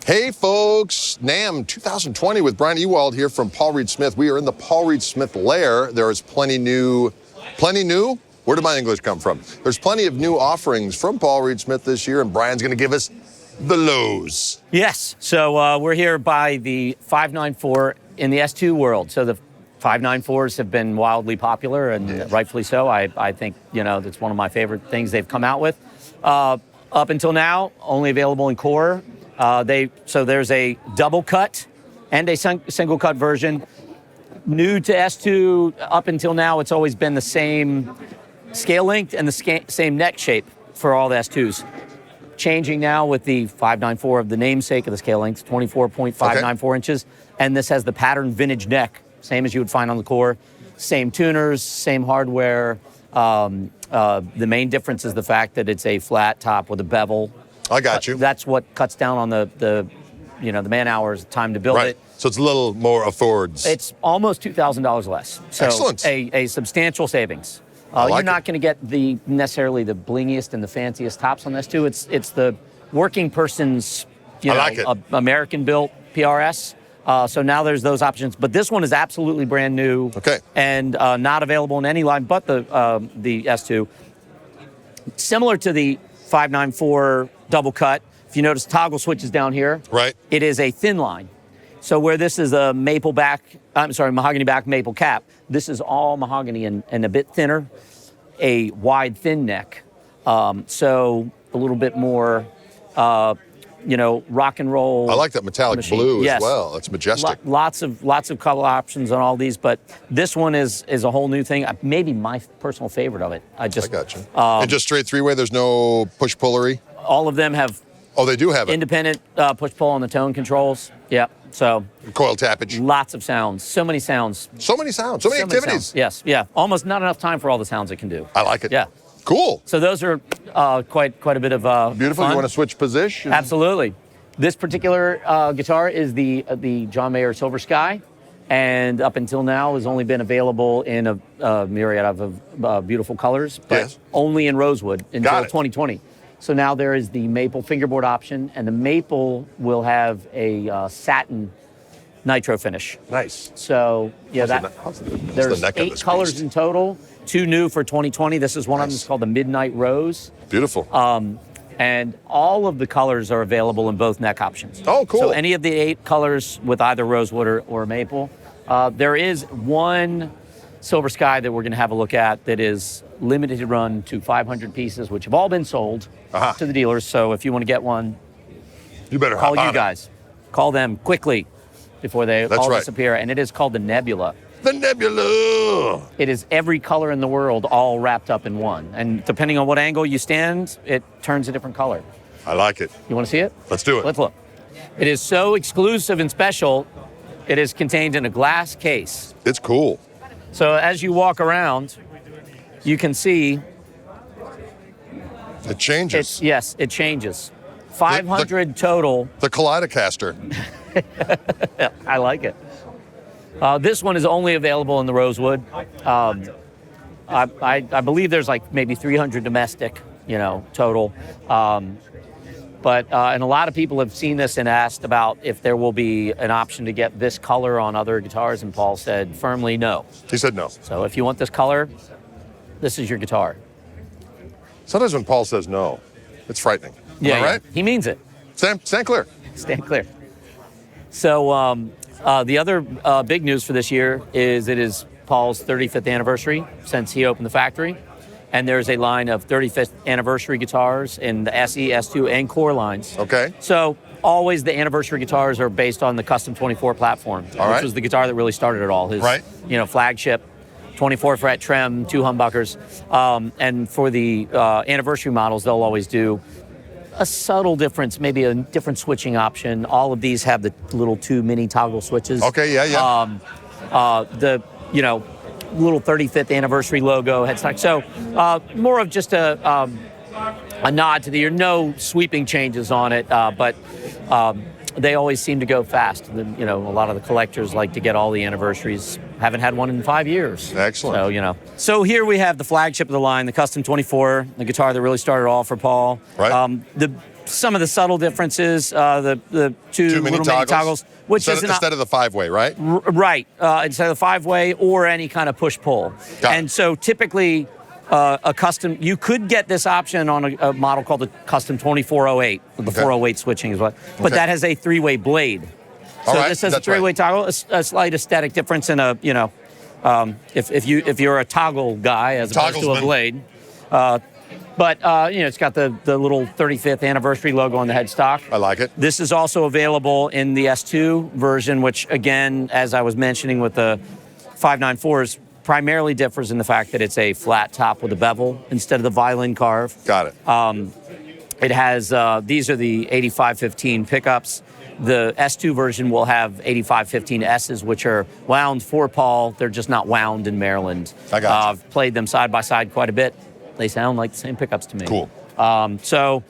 Hey folks, NAMM 2020 with Bryan Ewald here from Paul Reed Smith. We are in the Paul Reed Smith lair. There is plenty new? Where did my English come from? There's plenty of new offerings from Paul Reed Smith this year, and Bryan's gonna give us the lows. Yes, so we're here by the 594 in the S2 world. So the 594s have been wildly popular, and rightfully so. I think, you know, that's one of my favorite things they've come out with. Up until now, only available in core. So there's a double cut and a single cut version. New to S2, up until now, it's always been the same scale length and the same neck shape for all the S2s. Changing now with the 594 of the namesake of the scale length, 24.594 inches. And this has the patterned vintage neck, same as you would find on the core. Same tuners, same hardware. The main difference is the fact that it's a flat top with a bevel. I got you. That's what cuts down on the man hours, time to build it. So it's a little more affords. It's almost $2,000 less. So excellent. A substantial savings. You're not going to get necessarily the blingiest and the fanciest tops on this too. It's the working person's, American-built PRS. So now there's those options, but this one is absolutely brand new. Okay. And not available in any line but the S2. Similar to the 594 double cut. If you notice toggle switches down here, right? It is a thin line. So where this is a mahogany back maple cap, this is all mahogany and a bit thinner, a wide thin neck. So a little bit more, rock and roll. I like that metallic blue as well. It's majestic. Lots of color options on all these, but this one is a whole new thing. Maybe my personal favorite of it. I got you. And just straight three-way. There's no push-pullery. All of them have. Oh, they do have it. Independent push-pull on the tone controls. Yeah. So. Coil tappage. Lots of sounds. So many sounds. So many sounds. So many activities. Yes. Yeah. Almost not enough time for all the sounds it can do. I like it. Yeah. Cool. So those are quite a bit of beautiful. Fun. You want to switch position? Absolutely. This particular guitar is the John Mayer Silver Sky, and up until now has only been available in a myriad of beautiful colors, but only in rosewood until 2020. So now there is the maple fingerboard option, and the maple will have a satin nitro finish. Nice. So there's the 8 colors in total. 2 new for 2020. This is one of them. It's called the Midnight Rose. Beautiful. And all of the colors are available in both neck options. Oh, cool. So any of the 8 colors with either rosewood or maple. There is one Silver Sky that we're going to have a look at that is limited run to 500 pieces, which have all been sold to the dealers. So if you want to get one, you better call you guys. Call them quickly before they all disappear. And it is called the Nebula. The Nebula! It is every color in the world all wrapped up in one. And depending on what angle you stand, it turns a different color. I like it. You want to see it? Let's do it. Let's look. It is so exclusive and special, it is contained in a glass case. It's cool. So as you walk around, you can see... It changes. It changes. 500 total. The Kaleidocaster. I like it. This one is only available in the rosewood. I believe there's like maybe 300 domestic, total. But a lot of people have seen this and asked about if there will be an option to get this color on other guitars, and Paul said firmly no. He said no. So if you want this color, this is your guitar. Sometimes when Paul says no, it's frightening. Am I right? He means it. Stand clear. Stand clear. So the other big news for this year is it is Paul's 35th anniversary since he opened the factory. And there's a line of 35th anniversary guitars in the SE, S2, and core lines. Okay. So always the anniversary guitars are based on the Custom 24 platform, which was the guitar that really started it all. His, flagship, 24-fret trem, 2 humbuckers. And for the anniversary models, they'll always do a subtle difference, maybe a different switching option. All of these have the little 2 mini toggle switches. Okay, The little 35th anniversary logo headstock. So more of just a nod to no sweeping changes on it, but they always seem to go fast. A lot of the collectors like to get all the anniversaries. Haven't had one in 5 years. Excellent. So, So here we have the flagship of the line, the Custom 24, the guitar that really started all for Paul. Right. some of the subtle differences, the two Too many little mini toggles, which is instead of the 5-way, right? Right, instead of the 5-way or any kind of push-pull. And so typically, you could get this option on a model called the Custom 2408, with the 408 switching as well. But that has a 3-way blade. So this has a 3-way toggle, a slight aesthetic difference in a, if you're a toggle guy as opposed to a blade. But it's got the little 35th anniversary logo on the headstock. I like it. This is also available in the S2 version, which again, as I was mentioning with the 594s, primarily differs in the fact that it's a flat top with a bevel instead of the violin carve. Got it. It has, these are the 8515 pickups. The S2 version will have 8515S's, which are wound for Paul. They're just not wound in Maryland. I got you. I've played them side by side quite a bit. They sound like the same pickups to me. Cool. So,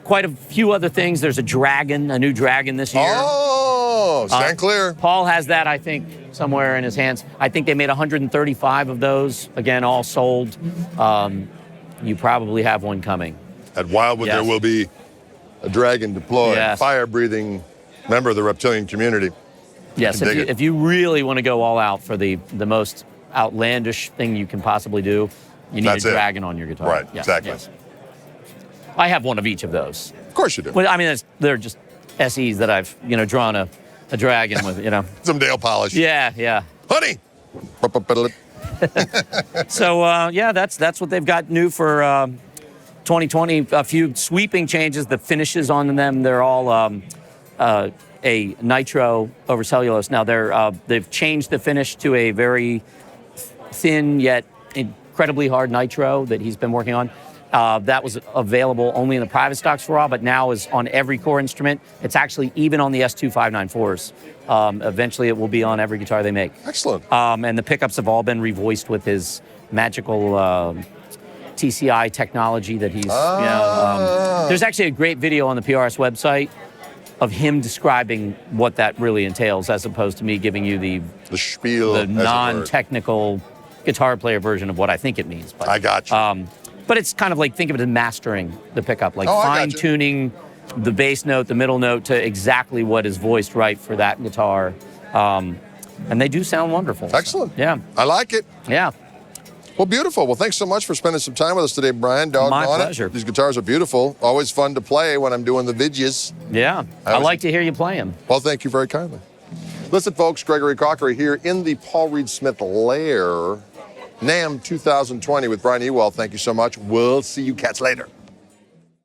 quite a few other things. There's a new Dragon this year. Oh, stand clear. Paul has that, I think, somewhere in his hands. I think they made 135 of those. Again, all sold. You probably have one coming. At Wildwood, there will be a Dragon deployed, fire-breathing member of the reptilian community. Yes, if you really want to go all out for the most outlandish thing you can possibly do, you need a Dragon on your guitar. Right, exactly. Yes. I have one of each of those. Of course you do. Well, I mean, they're just SEs that I've, drawn a Dragon with, Some Dale polish. Yeah. Honey! So, that's what they've got new for 2020. A few sweeping changes. The finishes on them, they're all a nitro over cellulose. Now, they've changed the finish to a very thin yet incredibly hard nitro that he's been working on. That was available only in the private stocks for a while, but now is on every core instrument. It's actually even on the S2 594s. Eventually, it will be on every guitar they make. Excellent. And the pickups have all been revoiced with his magical TCI technology that he's. There's actually a great video on the PRS website of him describing what that really entails, as opposed to me giving you the spiel, the non-technical guitar player version of what I think it means. But, I got you. But it's kind of like, think of it as mastering the pickup, like fine-tuning the bass note, the middle note to exactly what is voiced right for that guitar. And they do sound wonderful. Excellent. So, yeah. I like it. Yeah. Well, beautiful. Well, thanks so much for spending some time with us today, Bryan. My pleasure. These guitars are beautiful. Always fun to play when I'm doing the videos. Yeah. I like to hear you play them. Well, thank you very kindly. Listen, folks, Gregory Cocker here in the Paul Reed Smith Lair. NAMM 2020 with Bryan Ewald. Thank you so much. We'll see you cats later.